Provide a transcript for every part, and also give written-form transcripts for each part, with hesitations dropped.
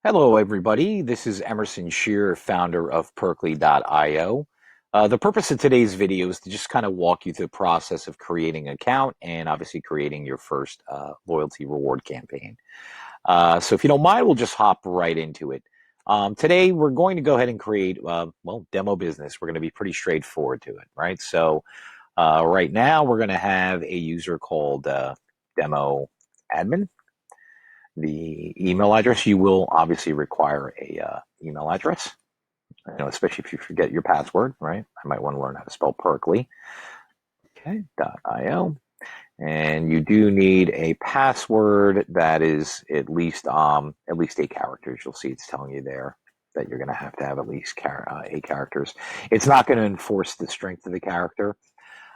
Hello, everybody. This is Emerson Shear, founder of Perkly.io. The purpose of today's video is to just kind of walk you through the process of creating an account and obviously creating your first loyalty reward campaign. So if you don't mind, we'll just hop right into it. Today, we're going to go ahead and create, demo business. We're going to be pretty straightforward to it, right? So right now, we're going to have a user called demo admin. The email address, you will obviously require a email address, especially if you forget your password, right? I might want to learn how to spell Perkly. Okay, .io. And you do need a password that is at least 8 characters. You'll see it's telling you there that you're going to have at least 8 characters. It's not going to enforce the strength of the character.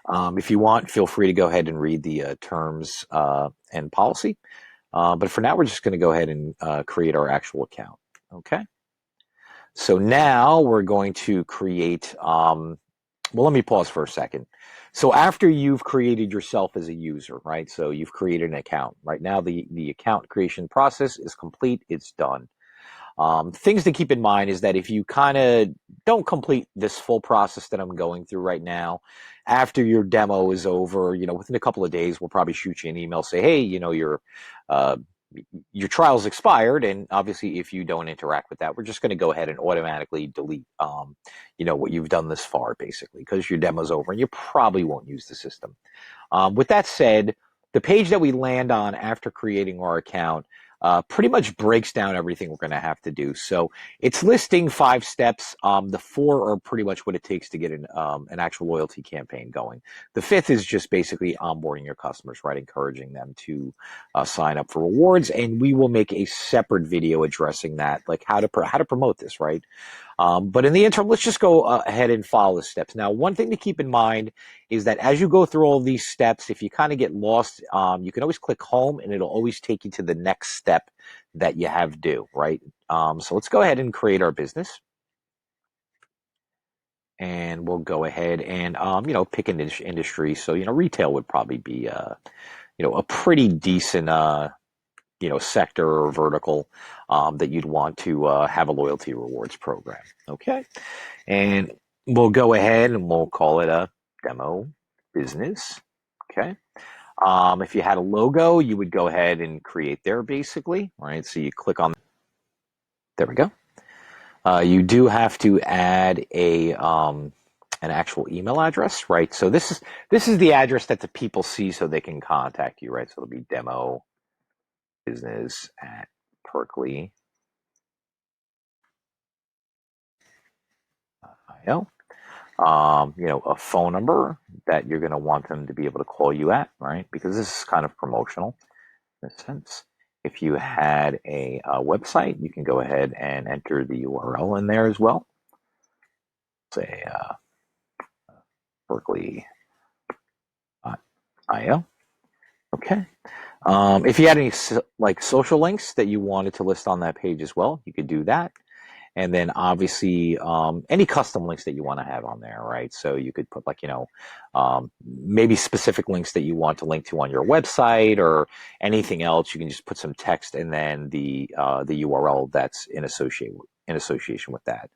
If you want, feel free to go ahead and read the terms and policy. But for now, we're just going to go ahead and create our actual account. Okay. So now we're going to create, let me pause for a second. So after you've created yourself as a user, right? So you've created an account. Right now, the account creation process is complete. It's done. Things to keep in mind is that if you kind of don't complete this full process that I'm going through right now, after your demo is over, within a couple of days, we'll probably shoot you an email, say, hey, uh, your trial's expired, and obviously, if you don't interact with that, we're just going to go ahead and automatically delete, what you've done this far, basically, because your demo's over, and you probably won't use the system. With that said, the page that we land on after creating our account pretty much breaks down everything we're going to have to do. So it's listing 5 steps. The 4 are pretty much what it takes to get an actual loyalty campaign going. The 5th is just basically onboarding your customers, right? Encouraging them to sign up for rewards. And we will make a separate video addressing that, like how to promote this, right? But in the interim, let's just go ahead and follow the steps. Now, one thing to keep in mind is that as you go through all these steps, if you kind of get lost, you can always click home and it'll always take you to the next step that you have due, right? So let's go ahead and create our business. And we'll go ahead and, pick an industry. So, retail would probably be, a pretty decent, sector or vertical that you'd want to have a loyalty rewards program. Okay. And we'll go ahead and we'll call it a demo business. Okay. If you had a logo, you would go ahead and create there basically, right? So you click on, there we go. You do have to add an actual email address, right? So this is the address that the people see so they can contact you, right? So it'll be demo business at Perkly.io. A phone number that you're going to want them to be able to call you at, right? Because this is kind of promotional in a sense. If you had a website, you can go ahead and enter the URL in there as well. Say Perkly.io. Okay. If you had any social links that you wanted to list on that page as well, you could do that. And then obviously any custom links that you want to have on there, right? So you could put maybe specific links that you want to link to on your website or anything else. You can just put some text and then the URL that's in association with that.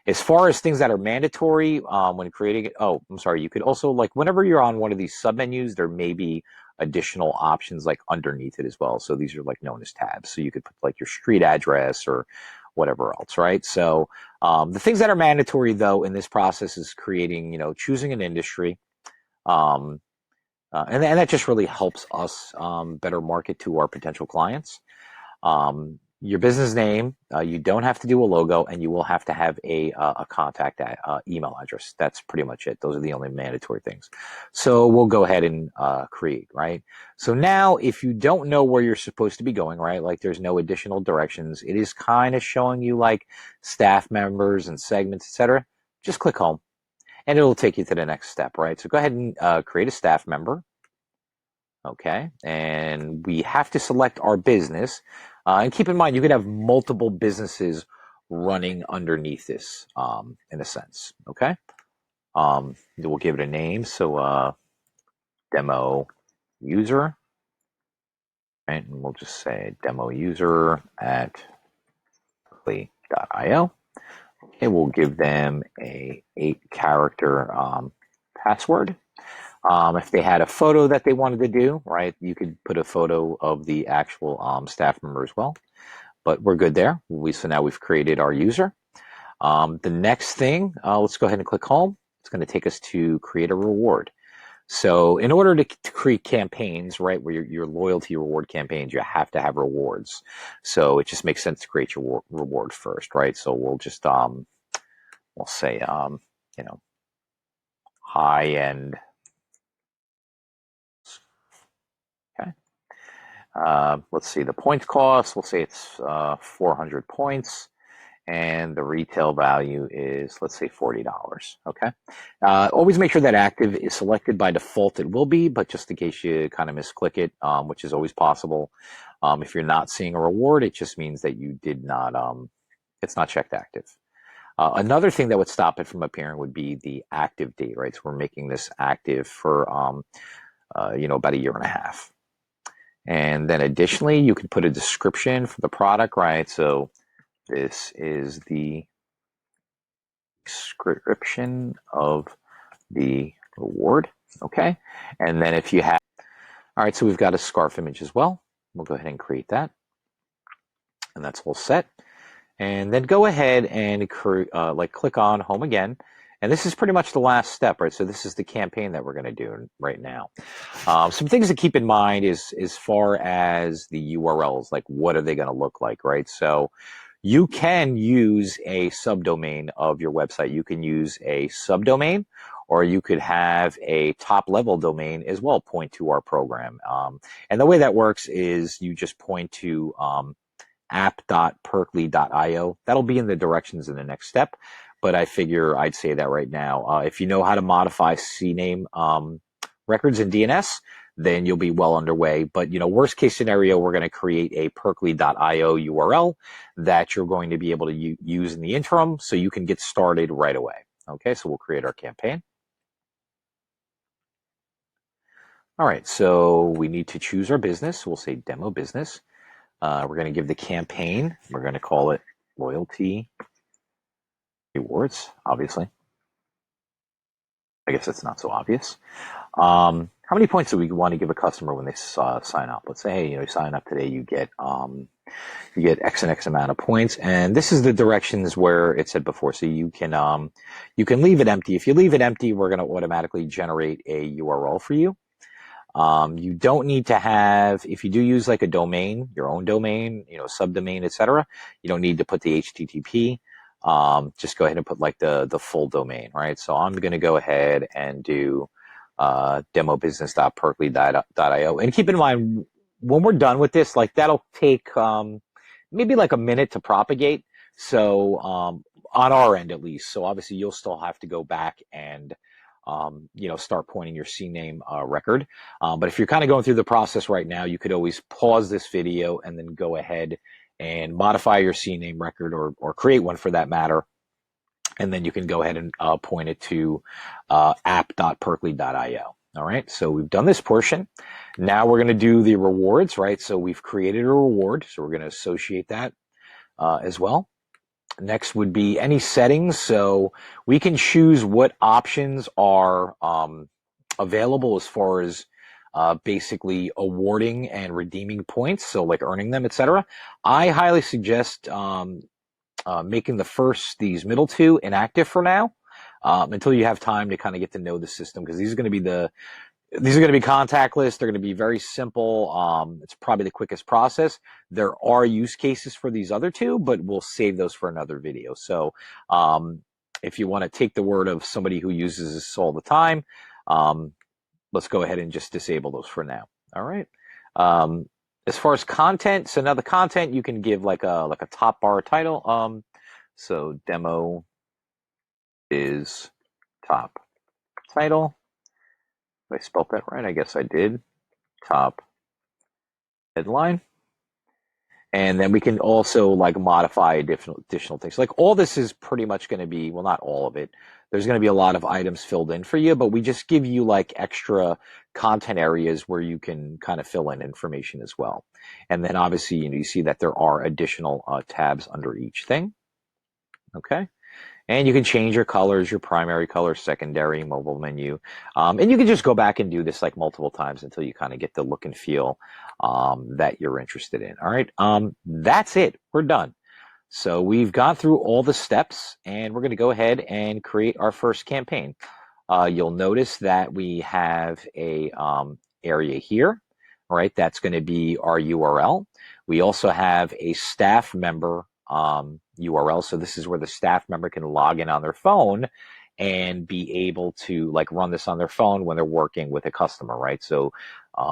As far as things that are mandatory when creating it, oh, I'm sorry, you could also whenever you're on one of these submenus, there may be additional options underneath it as well. So these are known as tabs. So you could put your street address or whatever else, right? So the things that are mandatory though in this process is creating, choosing an industry. And that just really helps us better market to our potential clients. Your business name, you don't have to do a logo, and you will have to have a contact email address. That's pretty much it. Those are the only mandatory things. So we'll go ahead and create, right? So now if you don't know where you're supposed to be going, right, there's no additional directions, it is kind of showing you staff members and segments, etc. Just click home and it'll take you to the next step, right? So go ahead and create a staff member. Okay, and we have to select our business. And keep in mind, you could have multiple businesses running underneath this, in a sense. Okay, we'll give it a name. So, demo user, right? And we'll just say demo user at Perkly.io. Okay, we'll give them a 8-character password. If they had a photo that they wanted to do, right, you could put a photo of the actual staff member as well. But we're good there. So now we've created our user. The next thing, let's go ahead and click home. It's going to take us to create a reward. So in order to create campaigns, right, where your loyalty reward campaigns, you have to have rewards. So it just makes sense to create your reward first, right? So we'll just, we'll say, you know, high end. Okay. Let's see the points cost. We'll say it's 400 points. And the retail value is, let's say, $40. Okay. Always make sure that active is selected. By default. It will be, but just in case you kind of misclick it, which is always possible. If you're not seeing a reward, it just means that you did not, it's not checked active. Another thing that would stop it from appearing would be the active date, right? So we're making this active for, about a year and a half. And then additionally, you can put a description for the product, right? So this is the description of the reward. Okay. And then if you have, all right, so we've got a scarf image as well. We'll go ahead and create that. And that's all set. And then go ahead and click on home again. And this is pretty much the last step, right? So this is the campaign that we're going to do right now. Some things to keep in mind is as far as the URLs, like what are they going to look like, right? So you can use a subdomain of your website. You can use a subdomain, or you could have a top level domain as well point to our program. And the way that works is you just point to app.perkly.io. That'll be in the directions in the next step, but I figure I'd say that right now. If you know how to modify CNAME records in DNS, then you'll be well underway. But, worst case scenario, we're going to create a perkly.io URL that you're going to be able to use in the interim so you can get started right away. Okay, so we'll create our campaign. All right, so we need to choose our business. We'll say demo business. We're going to give the campaign, we're going to call it loyalty rewards, obviously. I guess it's not so obvious. How many points do we want to give a customer when they sign up? Let's say, hey, you sign up today, you get X and X amount of points, and this is the directions where it said before. So you can leave it empty. If you leave it empty, we're going to automatically generate a URL for you. You don't need to have, if you do use like a domain, your own domain, subdomain, etc. You don't need to put the HTTP. Just go ahead and put like the full domain, right? So I'm going to go ahead and do demobusiness.perkly.io. And keep in mind, when we're done with this, like that'll take maybe like a minute to propagate. So on our end at least. So obviously you'll still have to go back and start pointing your CNAME record. But if you're kind of going through the process right now, you could always pause this video and then go ahead and modify your CNAME record or create one for that matter. And then you can go ahead and point it to app.perkly.io. All right, so we've done this portion. Now we're going to do the rewards, right? So we've created a reward, so we're going to associate that as well. Next would be any settings. So we can choose what options are available as far as basically awarding and redeeming points. So like earning them, etc. I highly suggest making these middle two inactive for now until you have time to kind of get to know the system, because these are going to be contactless. They're going to be very simple. It's probably the quickest process. There are use cases for these other two, but we'll save those for another video. So if you want to take the word of somebody who uses this all the time, let's go ahead and just disable those for now. All right. As far as content, so now the content you can give like a top bar title. So demo is top title. Did I spelled that right? I guess I did. Top headline. And then we can also like modify additional things. Like all this is pretty much going to be, well, not all of it. There's going to be a lot of items filled in for you, but we just give you like extra content areas where you can kind of fill in information as well. And then obviously, you see that there are additional tabs under each thing. Okay. And you can change your colors, your primary color, secondary, mobile menu. And you can just go back and do this like multiple times until you kind of get the look and feel that you're interested in. All right. That's it. We're done. So we've gone through all the steps and we're going to go ahead and create our first campaign. You'll notice that we have a area here, right? That's going to be our URL. We also have a staff member URL. So this is where the staff member can log in on their phone and be able to like run this on their phone when they're working with a customer, right? So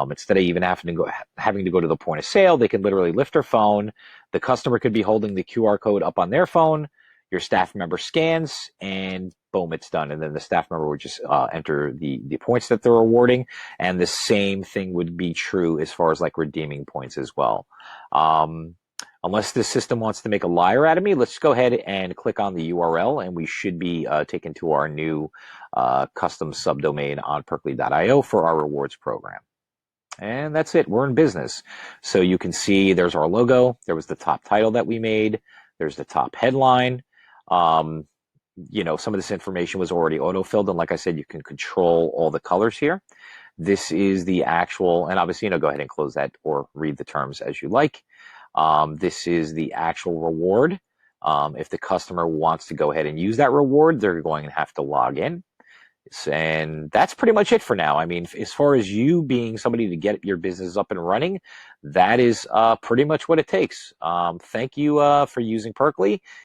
instead of even having to go to the point of sale, they can literally lift their phone. The customer could be holding the QR code up on their phone. Your staff member scans and boom, it's done. And then the staff member would just enter the points that they're awarding. And the same thing would be true as far as like redeeming points as well. Unless the system wants to make a liar out of me, let's go ahead and click on the URL and we should be taken to our new custom subdomain on Perkly.io for our rewards program. And that's it. We're in business. So you can see there's our logo. There was the top title that we made. There's the top headline. Some of this information was already auto-filled. And like I said, you can control all the colors here. This is the actual, and obviously, go ahead and close that or read the terms as you like. This is the actual reward. If the customer wants to go ahead and use that reward, they're going to have to log in. And that's pretty much it for now. I mean, as far as you being somebody to get your business up and running, that is pretty much what it takes. Thank you for using Perkly.